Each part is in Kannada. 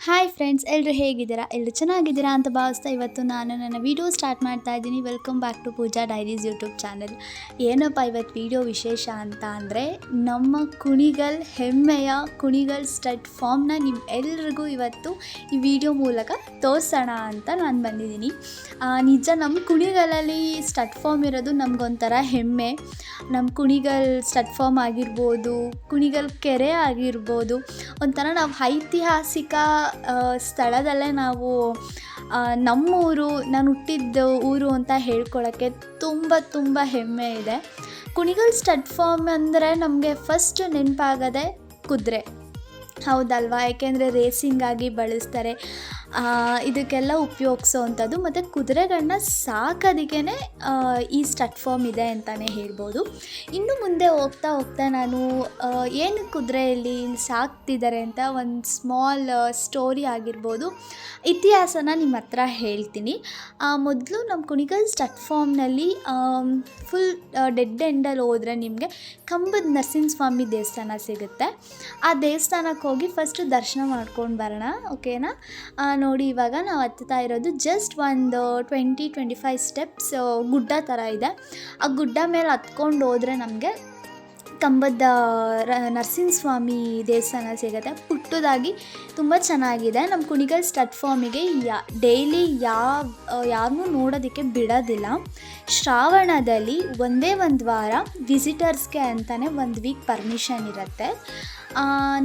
ಹಾಯ್ ಫ್ರೆಂಡ್ಸ್, ಎಲ್ಲರೂ ಹೇಗಿದ್ದೀರಾ? ಎಲ್ಲರೂ ಚೆನ್ನಾಗಿದ್ದೀರಾ ಅಂತ ಭಾವಿಸ್ತಾ ಇವತ್ತು ನಾನು ನನ್ನ ವೀಡಿಯೋ ಸ್ಟಾರ್ಟ್ ಮಾಡ್ತಾ ಇದ್ದೀನಿ. Welcome back to Pooja Diaries YouTube channel. ಏನಪ್ಪ ಇವತ್ತು ವೀಡಿಯೋ ವಿಶೇಷ ಅಂತ ಅಂದರೆ, ನಮ್ಮ ಕುಣಿಗಲ್ ಹೆಮ್ಮೆಯ ಕುಣಿಗಲ್ ಸ್ಟಡ್ ಫಾರ್ಮ್ನ ನಿಮ್ಮೆಲ್ರಿಗೂ ಇವತ್ತು ಈ ವಿಡಿಯೋ ಮೂಲಕ ತೋರಿಸೋಣ ಅಂತ ನಾನು ಬಂದಿದ್ದೀನಿ. ನಿಜ ನಮ್ಮ ಕುಣಿಗಲಲ್ಲಿ ಸ್ಟಡ್ ಫಾರ್ಮ್ ಇರೋದು ನಮಗೊಂಥರ ಹೆಮ್ಮೆ. ನಮ್ಮ ಕುಣಿಗಲ್ ಸ್ಟಡ್ ಫಾರ್ಮ್ ಆಗಿರ್ಬೋದು, ಕುಣಿಗಲ್ ಕೆರೆ ಆಗಿರ್ಬೋದು, ಒಂಥರ ನಾವು ಐತಿಹಾಸಿಕ ಸ್ಥಳದಲ್ಲೇ ನಾವು ನಮ್ಮೂರು, ನಾನು ಹುಟ್ಟಿದ್ದ ಊರು ಅಂತ ಹೇಳ್ಕೊಳ್ಳೋಕ್ಕೆ ತುಂಬ ಹೆಮ್ಮೆ ಇದೆ. ಕುಣಿಗಲ್ ಸ್ಟಡ್ ಫಾರ್ಮ್ ಅಂದರೆ ನಮಗೆ ಫಸ್ಟ್ ನೆನಪಾಗದೆ ಕುದುರೆ, ಹೌದಲ್ವಾ? ಯಾಕೆಂದರೆ ರೇಸಿಂಗಾಗಿ ಬಳಸ್ತಾರೆ, ಇದಕ್ಕೆಲ್ಲ ಉಪಯೋಗಿಸೋವಂಥದ್ದು. ಮತ್ತು ಕುದುರೆಗಳನ್ನ ಸಾಕೋದಕ್ಕೇ ಈ ಸ್ಟಡ್ ಫಾರ್ಮ್ ಇದೆ ಅಂತಲೇ ಹೇಳ್ಬೋದು. ಇನ್ನು ಮುಂದೆ ಹೋಗ್ತಾ ನಾನು ಏನು ಕುದುರೆಯಲ್ಲಿ ಸಾಕ್ತಿದ್ದಾರೆ ಅಂತ ಒಂದು ಸ್ಮಾಲ್ ಸ್ಟೋರಿ ಆಗಿರ್ಬೋದು, ಇತಿಹಾಸನ ನಿಮ್ಮ ಹತ್ರ ಹೇಳ್ತೀನಿ. ಮೊದಲು ನಮ್ಮ ಕುಣಿಗಲ್ ಸ್ಟಡ್ ಫಾರ್ಮ್ನಲ್ಲಿ ಫುಲ್ ಡೆಡ್ ಎಂಡಲ್ಲಿ ಹೋದರೆ ನಿಮಗೆ ಕಂಬದ ನರಸಿಂಹಸ್ವಾಮಿ ದೇವಸ್ಥಾನ ಸಿಗುತ್ತೆ. ಆ ದೇವಸ್ಥಾನಕ್ಕೆ ಹೋಗಿ ಫಸ್ಟು ದರ್ಶನ ಮಾಡ್ಕೊಂಡು ಬರೋಣ, ಓಕೆನಾ? ನೋಡಿ, ಇವಾಗ ನಾವು ಹತ್ತುತ್ತಾ ಇರೋದು ಜಸ್ಟ್ ಒಂದು 20-25 ಸ್ಟೆಪ್ಸ್ ಗುಡ್ಡ ಥರ ಇದೆ. ಆ ಗುಡ್ಡ ಮೇಲೆ ಹತ್ಕೊಂಡು ಹೋದರೆ ನಮಗೆ ಕಂಬದ ನರಸಿಂಹಸ್ವಾಮಿ ದೇವಸ್ಥಾನ ಸಿಗುತ್ತೆ. ಪುಟ್ಟದಾಗಿ ತುಂಬ ಚೆನ್ನಾಗಿದೆ. ನಮ್ಮ ಕುಣಿಗಲ್ ಸ್ಟಡ್ ಫಾರ್ಮಿಗೆ ಡೈಲಿ ಯಾರನ್ನೂ ನೋಡೋದಕ್ಕೆ ಬಿಡೋದಿಲ್ಲ. ಶ್ರಾವಣದಲ್ಲಿ ಒಂದೇ ಒಂದು ವಾರ ವಿಸಿಟರ್ಸ್ಗೆ ಅಂತಲೇ 1 ವೀಕ್ ಪರ್ಮಿಷನ್ ಇರುತ್ತೆ.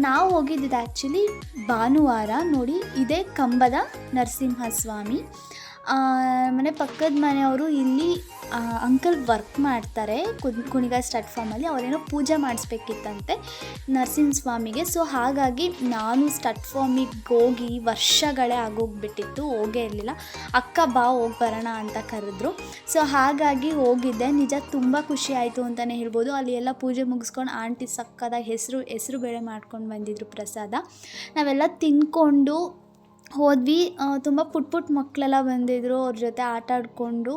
ನಾವು ಹೋಗಿದ್ದು ಆ್ಯಕ್ಚುಲಿ ಭಾನುವಾರ. ನೋಡಿ, ಇದೇ ಕಂಬದ ನರಸಿಂಹಸ್ವಾಮಿ. ಮನೆ ಪಕ್ಕದ ಮನೆಯವರು ಇಲ್ಲಿ ಅಂಕಲ್ ವರ್ಕ್ ಮಾಡ್ತಾರೆ ಕುಣಿಗಲ್ ಸ್ಟಡ್ ಫಾರ್ಮಲ್ಲಿ. ಅವರೇನೋ ಪೂಜೆ ಮಾಡಿಸ್ಬೇಕಿತ್ತಂತೆ ನರಸಿಂಹಸ್ವಾಮಿಗೆ. ಸೊ ಹಾಗಾಗಿ ನಾನು ಸ್ಟಡ್ ಫಾರ್ಮಿಗೆ ಹೋಗಿ ವರ್ಷಗಳೇ ಆಗೋಗ್ಬಿಟ್ಟಿತ್ತು, ಹೋಗೇ ಇರಲಿಲ್ಲ. ಅಕ್ಕ ಬಾ ಹೋಗಿ ಬರೋಣ ಅಂತ ಕರೆದ್ರು. ಸೊ ಹಾಗಾಗಿ ಹೋಗಿದ್ದೆ. ನಿಜ ತುಂಬ ಖುಷಿ ಆಯಿತು ಅಂತಲೇ ಹೇಳ್ಬೋದು. ಅಲ್ಲಿ ಎಲ್ಲ ಪೂಜೆ ಮುಗಿಸ್ಕೊಂಡು ಆಂಟಿ ಸಕ್ಕದಾಗಿ ಹೆಸರು ಬೇಳೆ ಮಾಡ್ಕೊಂಡು ಬಂದಿದ್ರು ಪ್ರಸಾದ. ನಾವೆಲ್ಲ ತಿಂದ್ಕೊಂಡು ಹೋದ್ವಿ. ತುಂಬ ಪುಟ್ಟ ಮಕ್ಕಳೆಲ್ಲ ಬಂದಿದ್ದರು, ಅವ್ರ ಜೊತೆ ಆಟ ಆಡಿಕೊಂಡು,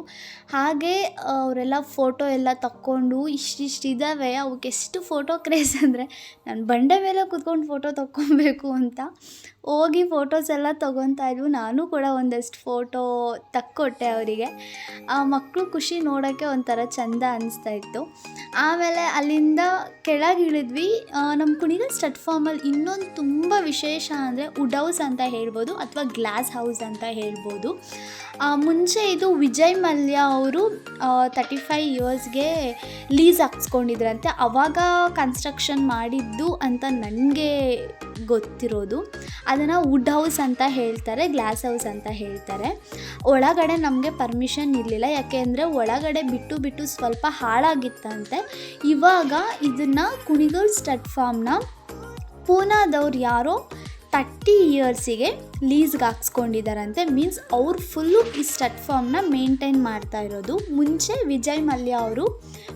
ಹಾಗೆ ಅವರೆಲ್ಲ ಫೋಟೋ ಎಲ್ಲ ತಕ್ಕೊಂಡು ಇಷ್ಟಿದ್ದಾವೆ. ಅವಕ್ಕೆ ಎಷ್ಟು ಫೋಟೋ ಕ್ರೇಜ್ ಅಂದರೆ, ನಾನು ಬಂಡೆ ಮೇಲೆ ಕೂತ್ಕೊಂಡು ಫೋಟೋ ತಕ್ಕೊಬೇಕು ಅಂತ ಹೋಗಿ ಫೋಟೋಸ್ ಎಲ್ಲ ತೊಗೊತಾ ಇದ್ವು. ನಾನು ಕೂಡ ಒಂದಷ್ಟು ಫೋಟೋ ತಕ್ಕೊಟ್ಟೆ ಅವರಿಗೆ. ಆ ಮಕ್ಕಳು ಖುಷಿ ನೋಡೋಕ್ಕೆ ಒಂಥರ ಚೆಂದ ಅನಿಸ್ತಾಯಿತ್ತು. ಆಮೇಲೆ ಅಲ್ಲಿಂದ ಕೆಳಗೆ ಇಳಿದ್ವಿ. ನಮ್ಮ ಕುಣಿಗಲ್ ಸ್ಟಡ್ ಫಾರ್ಮಲ್ಲಿ ಇನ್ನೊಂದು ತುಂಬ ವಿಶೇಷ ಅಂದರೆ ವುಡ್ ಹೌಸ್ ಅಂತ ಹೇಳ್ಬೋದು, ಅಥವಾ ಗ್ಲಾಸ್ ಹೌಸ್ ಅಂತ ಹೇಳ್ಬೋದು. ಮುಂಚೆ ಇದು ವಿಜಯ್ ಮಲ್ಯ ಅವರು 35 ಇಯರ್ಸ್ಗೆ ಲೀಸ್ ಹಾಕ್ಸ್ಕೊಂಡಿದ್ರಂತೆ. ಆವಾಗ ಕನ್ಸ್ಟ್ರಕ್ಷನ್ ಮಾಡಿದ್ದು ಅಂತ ನನಗೆ ಗೊತ್ತಿರೋದು. ಅದನ್ನು ವುಡ್ ಹೌಸ್ ಅಂತ ಹೇಳ್ತಾರೆ, ಗ್ಲಾಸ್ ಹೌಸ್ ಅಂತ ಹೇಳ್ತಾರೆ. ಒಳಗಡೆ ನಮಗೆ ಪರ್ಮಿಷನ್ ಇರಲಿಲ್ಲ, ಯಾಕೆಂದರೆ ಒಳಗಡೆ ಬಿಟ್ಟು ಸ್ವಲ್ಪ ಹಾಳಾಗಿತ್ತಂತೆ. ಇವಾಗ ಇದನ್ನು ಕುಣಿಗಲ್ ಸ್ಟಡ್ ಫಾರ್ಮ್ನ ಪೂನಾದವ್ರು ಯಾರೋ 30 ಇಯರ್ಸಿಗೆ ಲೀಸ್ಗೆ ಹಾಕ್ಸ್ಕೊಂಡಿದ್ದಾರಂತೆ. ಮೀನ್ಸ್ ಅವ್ರು ಫುಲ್ಲು ಈ ಸ್ಟಡ್ ಫಾರ್ಮ್ನ ಮೇಂಟೈನ್ ಮಾಡ್ತಾ ಇರೋದು. ಮುಂಚೆ ವಿಜಯ್ ಮಲ್ಯ ಅವರು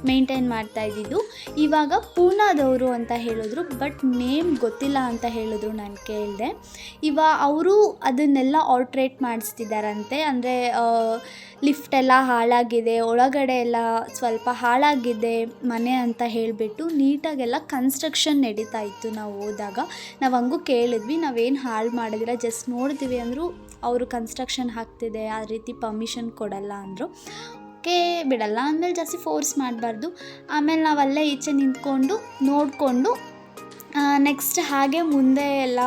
ಮೇಂಟೈನ್ ಮಾಡ್ತಾ ಇದ್ದಿದ್ದು, ಇವಾಗ ಪೂನಾದವರು ಅಂತ ಹೇಳಿದ್ರು, ಬಟ್ ನೇಮ್ ಗೊತ್ತಿಲ್ಲ ಅಂತ ಹೇಳಿದ್ರು. ನಾನು ಕೇಳಿದೆ. ಅವರು ಅದನ್ನೆಲ್ಲ ಆಲ್ಟ್ರೇಟ್ ಮಾಡಿಸ್ತಿದ್ದಾರಂತೆ. ಅಂದರೆ ಲಿಫ್ಟೆಲ್ಲ ಹಾಳಾಗಿದೆ, ಒಳಗಡೆ ಎಲ್ಲ ಸ್ವಲ್ಪ ಹಾಳಾಗಿದೆ ಮನೆ ಅಂತ ಹೇಳಿಬಿಟ್ಟು ನೀಟಾಗೆಲ್ಲ ಕನ್ಸ್ಟ್ರಕ್ಷನ್ ನಡೀತಾ ಇತ್ತು. ನಾವು ಹೋದಾಗ ನಾವು ಹಂಗೂ ಕೇಳಿದ್ವಿ, ನಾವೇನು ಹಾಳು ಮಾಡಿದಿರ, ಜಸ್ಟ್ ನೋಡ್ತೀವಿ ಅಂದರು. ಅವರು ಕನ್ಸ್ಟ್ರಕ್ಷನ್ ಆಗ್ತಿದೆ, ಆ ರೀತಿ ಪರ್ಮಿಷನ್ ಕೊಡಲ್ಲ ಅಂದರು. ಓಕೆ, ಬಿಡಲ್ಲ ಅಂದಮೇಲೆ ಜಾಸ್ತಿ ಫೋರ್ಸ್ ಮಾಡಬಾರ್ದು. ಆಮೇಲೆ ನಾವಲ್ಲೇ ಈಚೆ ನಿಂತ್ಕೊಂಡು ನೋಡಿಕೊಂಡು ನೆಕ್ಸ್ಟ್ ಹಾಗೆ ಮುಂದೆ ಎಲ್ಲ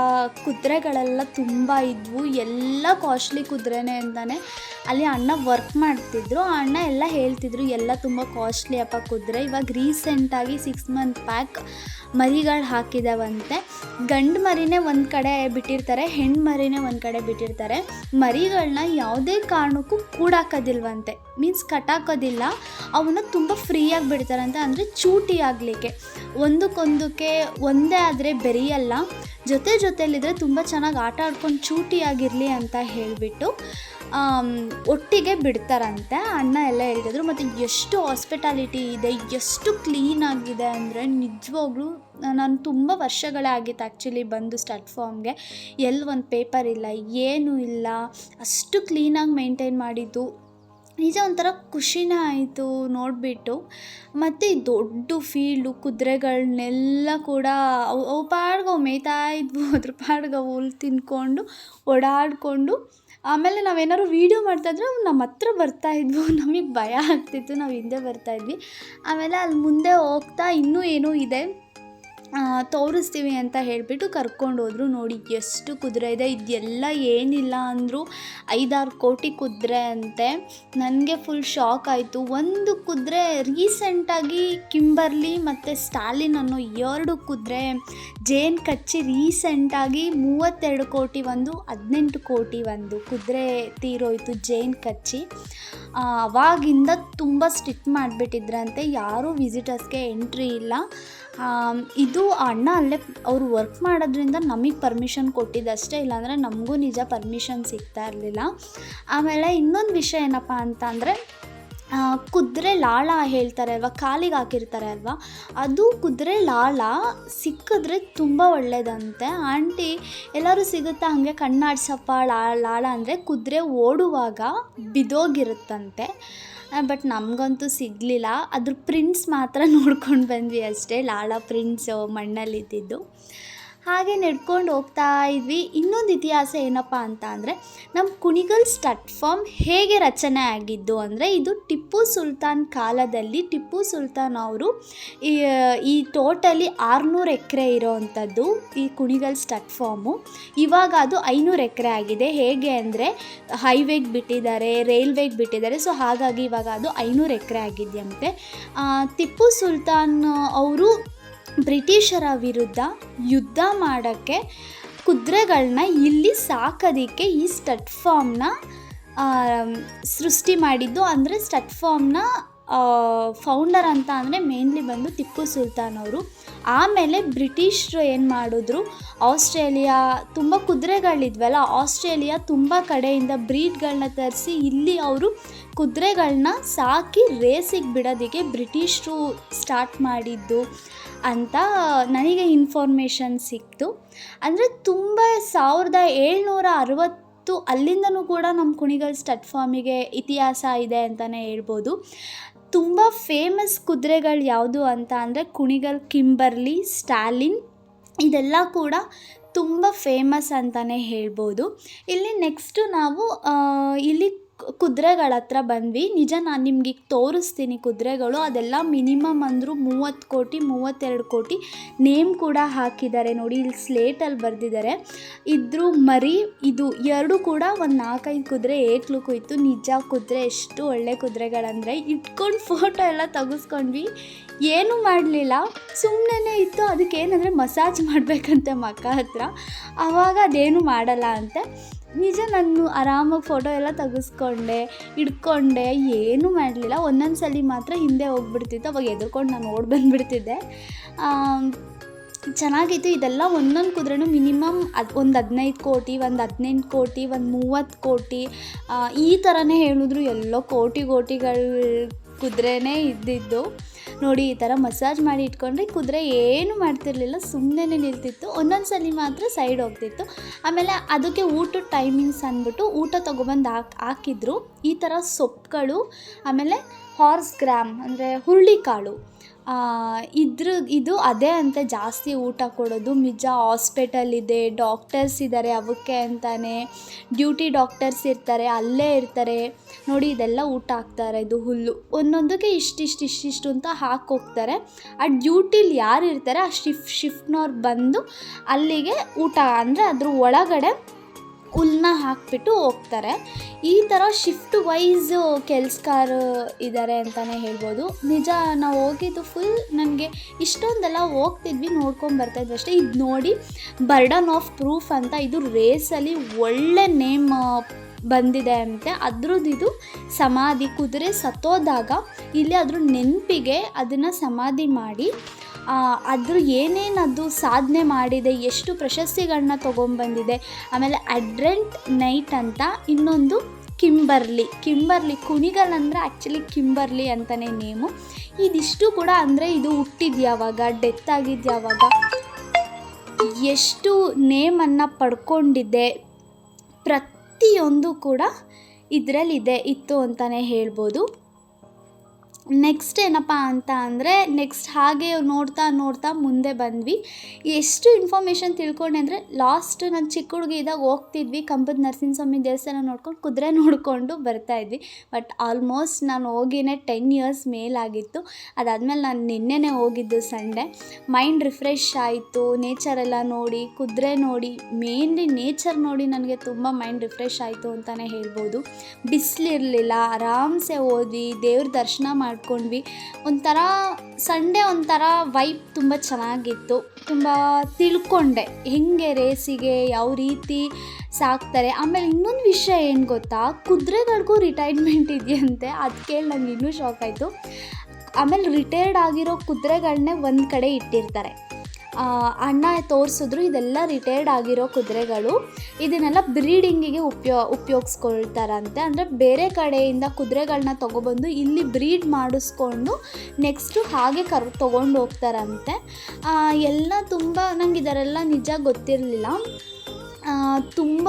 ಕುದುರೆಗಳೆಲ್ಲ ತುಂಬ ಇದ್ವು. ಎಲ್ಲ ಕಾಸ್ಟ್ಲಿ ಕುದುರೆನೇ ಅಂತಲೇ ಅಲ್ಲಿ ಅಣ್ಣ ವರ್ಕ್ ಮಾಡ್ತಿದ್ರು. ಆ ಅಣ್ಣ ಎಲ್ಲ ಹೇಳ್ತಿದ್ರು, ಎಲ್ಲ ತುಂಬ ಕಾಸ್ಟ್ಲಿ ಅಪ್ಪ ಕುದುರೆ. ಇವಾಗ ರೀಸೆಂಟಾಗಿ 6 ಮಂತ್ ಬ್ಯಾಕ್ ಮರಿಗಳು ಹಾಕಿದಾವಂತೆ. ಗಂಡು ಮರಿನೇ ಒಂದು ಕಡೆ ಬಿಟ್ಟಿರ್ತಾರೆ, ಹೆಣ್ಣು ಮರಿನೇ ಒಂದು ಕಡೆ ಬಿಟ್ಟಿರ್ತಾರೆ. ಮರಿಗಳನ್ನ ಯಾವುದೇ ಕಾರಣಕ್ಕೂ ಕೂಡಾಕೋದಿಲ್ವಂತೆ, ಮೀನ್ಸ್ ಕಟ್ಟಾಕೋದಿಲ್ಲ. ಅವನ್ನ ತುಂಬ ಫ್ರೀಯಾಗಿ ಬಿಡ್ತಾರಂತೆ, ಅಂದರೆ ಚೂಟಿ ಆಗಲಿಕ್ಕೆ. ಒಂದಕ್ಕೊಂದಕ್ಕೆ ಒಂದೇ ಆದರೆ ಬೆರೆಯಲ್ಲ, ಜೊತೆಲಿದ್ರೆ ತುಂಬ ಚೆನ್ನಾಗಿ ಆಟ ಆಡ್ಕೊಂಡು ಚೂಟಿಯಾಗಿರಲಿ ಅಂತ ಹೇಳಿಬಿಟ್ಟು ಒಟ್ಟಿಗೆ ಬಿಡ್ತಾರಂತೆ. ಅಣ್ಣ ಎಲ್ಲ ಹೇಳ್ತಿದ್ರು. ಮತ್ತು ಎಷ್ಟು ಹಾಸ್ಪಿಟಾಲಿಟಿ ಇದೆ, ಎಷ್ಟು ಕ್ಲೀನಾಗಿದೆ ಅಂದರೆ ನಿಜವಾಗ್ಲೂ ನಾನು ತುಂಬ ವರ್ಷಗಳೇ ಆಗಿತ್ತು ಆ್ಯಕ್ಚುಲಿ ಬಂದು ಸ್ಟಡ್ ಫಾರ್ಮ್ಗೆ. ಒಂದು ಪೇಪರ್ ಇಲ್ಲ, ಏನೂ ಇಲ್ಲ, ಅಷ್ಟು ಕ್ಲೀನಾಗಿ ಮೇಂಟೈನ್ ಮಾಡಿದ್ದು. ನಿಜ ಒಂಥರ ಖುಷಿನೇ ಆಯಿತು ನೋಡಿಬಿಟ್ಟು. ಮತ್ತು ಈ ದೊಡ್ಡ ಫೀಲ್ಡು ಕುದುರೆಗಳ್ನೆಲ್ಲ ಕೂಡ ಅವು ಪಾಡ್ಗೆ ಅವು ಮೇಯ್ತಾ ಇದ್ವು, ಅದ್ರ ಪಾಡ್ಗೆ ಅವು ಹುಲ್ಲು ತಿಂದ್ಕೊಂಡು ಓಡಾಡಿಕೊಂಡು. ಆಮೇಲೆ ನಾವೇನಾದ್ರು ವೀಡಿಯೋ ಮಾಡ್ತಾಯಿದ್ರೆ ಅವು ನಮ್ಮ ಹತ್ರ ಬರ್ತಾಯಿದ್ವು. ನಮಗೆ ಭಯ ಆಗ್ತಿತ್ತು, ನಾವು ಹಿಂದೆ ಬರ್ತಾಯಿದ್ವಿ. ಆಮೇಲೆ ಅಲ್ಲಿ ಮುಂದೆ ಹೋಗ್ತಾ ಇನ್ನೂ ಏನೋ ಇದೆ ತೋರಿಸ್ತೀವಿ ಅಂತ ಹೇಳಿಬಿಟ್ಟು ಕರ್ಕೊಂಡೋದ್ರು. ನೋಡಿ ಎಷ್ಟು ಕುದುರೆ ಇದೆ, ಇದೆಲ್ಲ ಏನಿಲ್ಲ ಅಂದರೂ 5-6 ಕೋಟಿ ಕುದುರೆ ಅಂತೆ. ನನಗೆ ಫುಲ್ ಶಾಕ್ ಆಯಿತು. ಒಂದು ಕುದುರೆ ರೀಸೆಂಟಾಗಿ ಕಿಂಬರ್ಲಿ ಮತ್ತು ಸ್ಟಾಲಿನ್ ಅನ್ನೋ 2 ಕುದುರೆ ಜೇನು ಕಚ್ಚಿ ರೀಸೆಂಟಾಗಿ 32 ಕೋಟಿ ಒಂದು 18 ಕೋಟಿ ಒಂದು ಕುದುರೆ ತೀರೋಯ್ತು ಜೇನು ಕಚ್ಚಿ. ಅವಾಗಿಂದ ತುಂಬ ಸ್ಟ್ರಿಕ್ಟ್ ಮಾಡಿಬಿಟ್ಟಿದ್ರಂತೆ, ಯಾರೂ ವಿಸಿಟರ್ಸ್ಗೆ ಎಂಟ್ರಿ ಇಲ್ಲ. ಇದು ಅಣ್ಣ ಅಲ್ಲೇ ಅವರು ವರ್ಕ್ ಮಾಡೋದ್ರಿಂದ ನಮಗೆ ಪರ್ಮಿಷನ್ ಕೊಟ್ಟಿದ್ದಷ್ಟೇ, ಇಲ್ಲಾಂದರೆ ನಮಗೂ ನಿಜ ಪರ್ಮಿಷನ್ ಸಿಗ್ತಾ ಇರಲಿಲ್ಲ. ಆಮೇಲೆ ಇನ್ನೊಂದು ವಿಷಯ ಏನಪ್ಪ ಅಂತ ಅಂದರೆ, ಕುದುರೆ ಲಾಳ ಹೇಳ್ತಾರೆ ಅಲ್ವಾ, ಕಾಲಿಗೆ ಹಾಕಿರ್ತಾರೆ ಅಲ್ವಾ, ಅದು ಕುದುರೆ ಲಾಳ ಸಿಕ್ಕಿದ್ರೆ ತುಂಬ ಒಳ್ಳೆಯದಂತೆ. ಆಂಟಿ ಎಲ್ಲರೂ ಸಿಗುತ್ತಾ ಹಾಗೆ ಕಣ್ಣಾಡ್ಸಪ್ಪ ಲಾಳ ಅಂದರೆ ಕುದುರೆ ಓಡುವಾಗ ಬಿದೋಗಿರುತ್ತಂತೆ. ಬಟ್ ನಮಗಂತೂ ಸಿಗಲಿಲ್ಲ. ಅದ್ರ ಪ್ರಿಂಟ್ಸ್ ಮಾತ್ರ ನೋಡ್ಕೊಂಡು ಬಂದ್ವಿ ಅಷ್ಟೇ, ಲಾಳ ಪ್ರಿಂಟ್ಸು ಮಣ್ಣಲ್ಲಿದ್ದಿದ್ದು. ಹಾಗೆ ನಡ್ಕೊಂಡು ಹೋಗ್ತಾ ಇದ್ವಿ. ಇನ್ನೊಂದು ಇತಿಹಾಸ ಏನಪ್ಪ ಅಂತ ಅಂದರೆ, ನಮ್ಮ ಕುಣಿಗಲ್ ಸ್ಟಡ್ ಫಾರ್ಮ್ ಹೇಗೆ ರಚನೆ ಆಗಿದ್ದು ಅಂದರೆ, ಇದು ಟಿಪ್ಪು ಸುಲ್ತಾನ್ ಕಾಲದಲ್ಲಿ ಟಿಪ್ಪು ಸುಲ್ತಾನ್ ಅವರು ಈ ಟೋಟಲಿ 600 ಎಕರೆ ಇರೋವಂಥದ್ದು ಈ ಕುಣಿಗಲ್ ಸ್ಟಡ್ ಫಾರ್ಮು. ಇವಾಗ ಅದು 500 ಎಕರೆ ಆಗಿದೆ. ಹೇಗೆ ಅಂದರೆ ಹೈವೇಗೆ ಬಿಟ್ಟಿದ್ದಾರೆ, ರೈಲ್ವೇಗೆ ಬಿಟ್ಟಿದ್ದಾರೆ. ಸೊ ಹಾಗಾಗಿ ಇವಾಗ ಅದು 500 ಎಕರೆ ಆಗಿದೆಯಂತೆ. ಟಿಪ್ಪು ಸುಲ್ತಾನ್ ಅವರು ಬ್ರಿಟಿಷರ ವಿರುದ್ಧ ಯುದ್ಧ ಮಾಡೋಕ್ಕೆ ಕುದುರೆಗಳನ್ನ ಇಲ್ಲಿ ಸಾಕೋದಕ್ಕೆ ಈ ಸ್ಟಡ್ ಫಾರ್ಮ್ನ ಸೃಷ್ಟಿ ಮಾಡಿದ್ದು. ಅಂದರೆ ಸ್ಟಡ್ ಫಾರ್ಮ್ನ ಫೌಂಡರ್ ಅಂತ ಅಂದರೆ ಮೇನ್ಲಿ ಬಂದು ಟಿಪ್ಪು ಸುಲ್ತಾನ್ ಅವರು. ಆಮೇಲೆ ಬ್ರಿಟಿಷರು ಏನು ಮಾಡಿದ್ರು, ಆಸ್ಟ್ರೇಲಿಯಾ ತುಂಬ ಕುದುರೆಗಳಿದ್ವಲ್ಲ, ಆಸ್ಟ್ರೇಲಿಯಾ ತುಂಬ ಕಡೆಯಿಂದ ಬ್ರೀಡ್ಗಳನ್ನ ತರಿಸಿ ಇಲ್ಲಿ ಅವರು ಕುದುರೆಗಳನ್ನ ಸಾಕಿ ರೇಸಿಗೆ ಬಿಡೋದಕ್ಕೆ ಬ್ರಿಟಿಷರು ಸ್ಟಾರ್ಟ್ ಮಾಡಿದ್ದು ಅಂತ ನನಗೆ ಇನ್ಫಾರ್ಮೇಷನ್ ಸಿಕ್ತು. ಅಂದರೆ ತುಂಬ 1760 ಅಲ್ಲಿಂದನೂ ಕೂಡ ನಮ್ಮ ಕುಣಿಗಲ್ ಸ್ಟಡ್ ಫಾರ್ಮಿಗೆ ಇತಿಹಾಸ ಇದೆ ಅಂತಲೇ ಹೇಳ್ಬೋದು. ತುಂಬ ಫೇಮಸ್ ಕುದುರೆಗಳು ಯಾವುದು ಅಂತ ಅಂದರೆ ಕುಣಿಗಲ್ ಕಿಂಬರ್ಲಿ, ಸ್ಟಾಲಿನ್, ಇದೆಲ್ಲ ಕೂಡ ತುಂಬ ಫೇಮಸ್ ಅಂತಲೇ ಹೇಳ್ಬೋದು. ಇಲ್ಲಿ ನೆಕ್ಸ್ಟು ನಾವು ಇಲ್ಲಿ ಕುದುರೆಗಳ ಹತ್ರ ಬಂದ್ವಿ. ನಿಜ ನಾನು ನಿಮ್ಗೆ ಈಗ ತೋರಿಸ್ತೀನಿ ಕುದುರೆಗಳು. ಅದೆಲ್ಲ ಮಿನಿಮಮ್ ಅಂದರೂ 30 ಕೋಟಿ 32 ಕೋಟಿ ನೇಮ್ ಕೂಡ ಹಾಕಿದ್ದಾರೆ ನೋಡಿ, ಇಲ್ಲಿ ಸ್ಲೇಟಲ್ಲಿ ಬರೆದಿದ್ದಾರೆ. ಇದ್ರ ಮರಿ ಇದು 2 ಕೂಡ ಒಂದು 4-5 ಕುದುರೆ ಏಕ್ಲಕ್ಕೂ ಇತ್ತು. ನಿಜ ಕುದುರೆ ಎಷ್ಟು ಒಳ್ಳೆ ಕುದುರೆಗಳಂದರೆ, ಇಟ್ಕೊಂಡು ಫೋಟೋ ಎಲ್ಲ ತೆಗೆಸ್ಕೊಂಡ್ವಿ. ಏನೂ ಮಾಡಲಿಲ್ಲ, ಸುಮ್ಮನೆ ಇತ್ತು. ಅದಕ್ಕೇನಂದರೆ ಮಸಾಜ್ ಮಾಡಬೇಕಂತೆ ಮಕ್ಕ ಹತ್ರ, ಆವಾಗ ಅದೇನು ಮಾಡಲ್ಲ ಅಂತೆ. ನಿಜ ನಾನು ಆರಾಮಾಗಿ ಫೋಟೋ ಎಲ್ಲ ತೆಗೆಸ್ಕೊಂಡೆ, ಹಿಡ್ಕೊಂಡೆ, ಏನೂ ಮಾಡಲಿಲ್ಲ. ಒಂದೊಂದು ಸಲ ಮಾತ್ರ ಹಿಂದೆ ಹೋಗ್ಬಿಡ್ತಿತ್ತು, ಅವಾಗ ಎದ್ರುಕೊಂಡು ನಾನು ಓಡಿ ಬಂದುಬಿಡ್ತಿದ್ದೆ. ಚೆನ್ನಾಗಿತ್ತು. ಇದೆಲ್ಲ ಒಂದೊಂದು ಕುದುರೆನೂ ಮಿನಿಮಮ್ ಒಂದು 15 ಕೋಟಿ, ಒಂದು 18 ಕೋಟಿ, ಒಂದು 30 ಕೋಟಿ ಈ ಥರನೇ ಹೇಳಿದ್ರು. ಎಲ್ಲೋ ಕೋಟಿಗಳ ಕುದುರೆನೇ ಇದ್ದಿದ್ದು ನೋಡಿ. ಈ ಥರ ಮಸಾಜ್ ಮಾಡಿ ಇಟ್ಕೊಂಡ್ರೆ ಕುದುರೆ ಏನು ಮಾಡ್ತಿರ್ಲಿಲ್ಲ, ಸುಮ್ಮನೆ ನಿಲ್ತಿತ್ತು. ಒಂದೊಂದು ಸಲ ಮಾತ್ರ ಸೈಡ್ ಹೋಗ್ತಿತ್ತು. ಆಮೇಲೆ ಅದಕ್ಕೆ ಊಟದ ಟೈಮಿಂಗ್ಸ್ ಅಂದ್ಬಿಟ್ಟು ಊಟ ತೊಗೊಬಂದು ಹಾಕಿದ್ರು. ಈ ಥರ ಸೊಪ್ಪುಗಳು, ಆಮೇಲೆ ಹಾರ್ಸ್ ಗ್ರಾಮ್ ಅಂದರೆ ಹುರುಳಿಕಾಳು, ಇದು ಅದೇ ಅಂತ ಜಾಸ್ತಿ ಊಟ ಕೊಡೋದು. ನಿಜ ಹಾಸ್ಪಿಟಲ್ ಇದೆ, ಡಾಕ್ಟರ್ಸ್ ಇದ್ದಾರೆ ಅವಕ್ಕೆ ಅಂತಲೇ, ಡ್ಯೂಟಿ ಡಾಕ್ಟರ್ಸ್ ಇರ್ತಾರೆ, ಅಲ್ಲೇ ಇರ್ತಾರೆ ನೋಡಿ. ಇದೆಲ್ಲ ಊಟ ಹಾಕ್ತಾರೆ, ಇದು ಹುಲ್ಲು ಒಂದೊಂದಕ್ಕೆ ಇಷ್ಟಿಷ್ಟು ಅಂತ ಹಾಕೋಗ್ತಾರೆ. ಆ ಡ್ಯೂಟಿಲಿ ಯಾರು ಇರ್ತಾರೆ ಆ ಶಿಫ್ಟ್ನವ್ರು ಬಂದು ಅಲ್ಲಿಗೆ ಊಟ ಅಂದರೆ ಅದ್ರ ಒಳಗಡೆ ಹುಲ್ಲನ್ನ ಹಾಕಿಬಿಟ್ಟು ಹೋಗ್ತಾರೆ. ಈ ಥರ ಶಿಫ್ಟ್ ವೈಸ್ ಕೆಲಸಗಾರ ಇದ್ದಾರೆ ಅಂತಲೇ ಹೇಳ್ಬೋದು. ನಿಜ ನಾವು ಹೋಗಿದ್ದು ಫುಲ್ ನನಗೆ ಇಷ್ಟೊಂದೆಲ್ಲ ಹೋಗ್ತಿದ್ವಿ, ನೋಡ್ಕೊಂಬರ್ತಾಯಿದ್ವಿ ಅಷ್ಟೇ. ಇದು ನೋಡಿ ಬರ್ಡನ್ ಆಫ್ ಪ್ರೂಫ್ ಅಂತ, ಇದು ರೇಸಲ್ಲಿ ಒಳ್ಳೆ ನೇಮ್ ಬಂದಿದೆ ಅಂತೆ. ಅದ್ರದ್ದು ಇದು ಸಮಾಧಿ, ಕುದುರೆ ಸತ್ತೋದಾಗ ಇಲ್ಲಿ ಅದ್ರ ನೆನಪಿಗೆ ಅದನ್ನು ಸಮಾಧಿ ಮಾಡಿ ಅದ್ರ ಏನೇನದು ಸಾಧನೆ ಮಾಡಿದೆ, ಎಷ್ಟು ಪ್ರಶಸ್ತಿಗಳನ್ನ ತೊಗೊಂಬಂದಿದೆ. ಆಮೇಲೆ ಅಡ್ರೆಂಟ್ ನೈಟ್ ಅಂತ ಇನ್ನೊಂದು ಕಿಂಬರ್ಲಿ ಕುಣಿಗಲ್ ಅಂದರೆ ಆ್ಯಕ್ಚುಲಿ ಕಿಂಬರ್ಲಿ ಅಂತಲೇ ನೇಮು. ಇದಿಷ್ಟು ಕೂಡ ಅಂದರೆ ಇದು ಹುಟ್ಟಿದ್ಯಾವಾಗ, ಡೆತ್ ಆಗಿದ್ಯಾವಾಗ, ಎಷ್ಟು ನೇಮನ್ನು ಪಡ್ಕೊಂಡಿದೆ ಪ್ರತಿಯೊಂದು ಕೂಡ ಇತ್ತು ಅಂತಲೇ ಹೇಳ್ಬೋದು. ನೆಕ್ಸ್ಟ್ ಏನಪ್ಪ ಅಂತ ಅಂದರೆ ನೆಕ್ಸ್ಟ್ ಹಾಗೆ ನೋಡ್ತಾ ನೋಡ್ತಾ ಮುಂದೆ ಬಂದ್ವಿ. ಎಷ್ಟು ಇನ್ಫಾರ್ಮೇಷನ್ ತಿಳ್ಕೊಂಡೆ ಅಂದರೆ ಲಾಸ್ಟ್ ನಾನು ಚಿಕ್ಕ ಹುಡುಗಿ ಇದ್ದಾಗ ಹೋಗ್ತಿದ್ವಿ ಕಂಬದ ನರಸಿಂಹಸ್ವಾಮಿ ದೇವಸ್ಥಾನ ನೋಡ್ಕೊಂಡು ಕುದುರೆ ನೋಡಿಕೊಂಡು ಬರ್ತಾಯಿದ್ವಿ. ಬಟ್ ಆಲ್ಮೋಸ್ಟ್ ನಾನು ಹೋಗಿನೇ 10 ಇಯರ್ಸ್ ಮೇಲಾಗಿತ್ತು. ಅದಾದಮೇಲೆ ನಾನು ನಿನ್ನೆನೇ ಹೋಗಿದ್ದು ಸಂಡೇ. ಮೈಂಡ್ ರಿಫ್ರೆಶ್ ಆಯಿತು, ನೇಚರೆಲ್ಲ ನೋಡಿ, ಕುದುರೆ ನೋಡಿ, ಮೇನ್ಲಿ ನೇಚರ್ ನೋಡಿ ನನಗೆ ತುಂಬ ಮೈಂಡ್ ರಿಫ್ರೆಶ್ ಆಯಿತು ಅಂತಲೇ ಹೇಳ್ಬೋದು. ಬಿಸಿಲಿರಲಿಲ್ಲ, ಆರಾಮ್ಸೆ ಹೋದ್ವಿ, ದೇವ್ರ ದರ್ಶನ ಮಾಡ್ಕೊಂಡ್ವಿ. ಒಂಥರ ಸಂಡೇ ಒಂಥರ ವೈಬ್ ತುಂಬ ಚೆನ್ನಾಗಿತ್ತು. ತುಂಬ ತಿಳ್ಕೊಂಡೆ ಹೆಂಗೆ ರೇಸಿಗೆ ಯಾವ ರೀತಿ ಸಾಕ್ತಾರೆ. ಆಮೇಲೆ ಇನ್ನೊಂದು ವಿಷಯ ಏನು ಗೊತ್ತಾ, ಕುದುರೆಗಳಿಗೂ ರಿಟೈರ್ಮೆಂಟ್ ಇದೆಯಂತೆ. ಅದು ಕೇಳಿ ನನಗೆ ಇನ್ನೂ ಶಾಕ್ ಆಯಿತು. ಆಮೇಲೆ ರಿಟೈರ್ಡ್ ಆಗಿರೋ ಕುದುರೆಗಳನ್ನೇ ಒಂದು ಕಡೆ ಇಟ್ಟಿರ್ತಾರೆ. ಅಣ್ಣ ತೋರಿಸಿದ್ರು, ಇದೆಲ್ಲ ರಿಟೈರ್ಡ್ ಆಗಿರೋ ಕುದುರೆಗಳು. ಇದನ್ನೆಲ್ಲ ಬ್ರೀಡಿಂಗಿಗೆ ಉಪಯೋಗಿಸ್ಕೊಳ್ತಾರಂತೆ. ಅಂದರೆ ಬೇರೆ ಕಡೆಯಿಂದ ಕುದುರೆಗಳನ್ನ ತೊಗೊಬಂದು ಇಲ್ಲಿ ಬ್ರೀಡ್ ಮಾಡಿಸ್ಕೊಂಡು ನೆಕ್ಸ್ಟು ಹಾಗೆ ತೊಗೊಂಡು ಹೋಗ್ತಾರಂತೆ. ಎಲ್ಲ ತುಂಬ ನಂಗೆ ಇದರೆಲ್ಲ ನಿಜ ಗೊತ್ತಿರಲಿಲ್ಲ. ತುಂಬ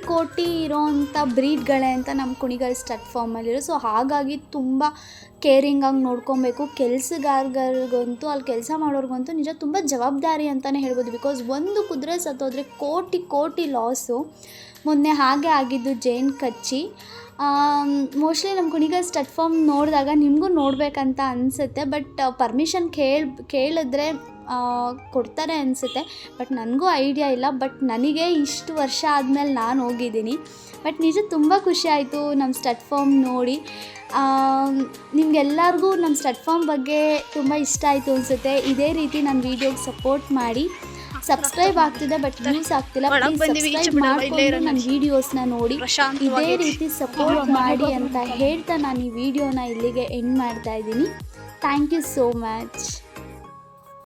ಕೋಟಿ ಇರೋವಂಥ ಬ್ರೀಡ್ಗಳೇ ಅಂತ ನಮ್ಮ ಕುಣಿಗಲ್ ಸ್ಟಡ್ ಫಾರ್ಮಲ್ಲಿರೋ. ಸೊ ಹಾಗಾಗಿ ತುಂಬ ಕೇರಿಂಗಾಗಿ ನೋಡ್ಕೊಬೇಕು. ಕೆಲಸಗಾರರಿಗಂತೂ ಅಲ್ಲಿ ಕೆಲಸ ಮಾಡೋರಿಗಂತೂ ನಿಜ ತುಂಬ ಜವಾಬ್ದಾರಿ ಅಂತಲೇ ಹೇಳ್ಬೋದು. ಬಿಕಾಸ್ ಒಂದು ಕುದುರೆ ಸತ್ತೋದ್ರೆ ಕೋಟಿ ಲಾಸು. ಮೊನ್ನೆ ಹಾಗೆ ಆಗಿದ್ದು ಜೇನ್ ಕಚ್ಚಿ. ಮೋಸ್ಟ್ಲಿ ನಮ್ಮ ಕುಣಿಗಲ್ ಸ್ಟಡ್ ಫಾರ್ಮ್ ನೋಡಿದಾಗ ನಿಮಗೂ ನೋಡಬೇಕಂತ ಅನಿಸುತ್ತೆ. ಬಟ್ ಪರ್ಮಿಷನ್ ಕೇಳಿದ್ರೆ ಕೊಡ್ತಾರೆ ಅನಿಸುತ್ತೆ. ಬಟ್ ನನಗೂ ಐಡಿಯಾ ಇಲ್ಲ. ಬಟ್ ನನಗೆ ಇಷ್ಟು ವರ್ಷ ಆದಮೇಲೆ ನಾನು ಹೋಗಿದ್ದೀನಿ. ಬಟ್ ನಿಜ ತುಂಬ ಖುಷಿ ಆಯಿತು ನಮ್ಮ ಸ್ಟಡ್ ಫಾರ್ಮ್ ನೋಡಿ. ನಿಮಗೆಲ್ಲರಿಗೂ ನಮ್ಮ ಸ್ಟಡ್ ಫಾರ್ಮ್ ಬಗ್ಗೆ ತುಂಬ ಇಷ್ಟ ಆಯಿತು ಅನಿಸುತ್ತೆ. ಇದೇ ರೀತಿ ನನ್ನ ವೀಡಿಯೋಗೆ ಸಪೋರ್ಟ್ ಮಾಡಿ. ಸಬ್ಸ್ಕ್ರೈಬ್ ಆಗ್ತಿದೆ ಬಟ್ ವ್ಯೂಸ್ ಆಗ್ತಿಲ್ಲ. ಪ್ಲೀಸ್ ಸಬ್ಸ್ಕ್ರೈಬ್ ಮಾಡಿಕೊಂಡು ನನ್ನ ವೀಡಿಯೋಸ್ನ ನೋಡಿ, ಇದೇ ರೀತಿ ಸಪೋರ್ಟ್ ಮಾಡಿ ಅಂತ ಹೇಳ್ತಾ ನಾನು ಈ ವಿಡಿಯೋನ ಇಲ್ಲಿಗೆ ಎಂಡ್ ಮಾಡ್ತಾ ಇದ್ದೀನಿ. Thank you so much.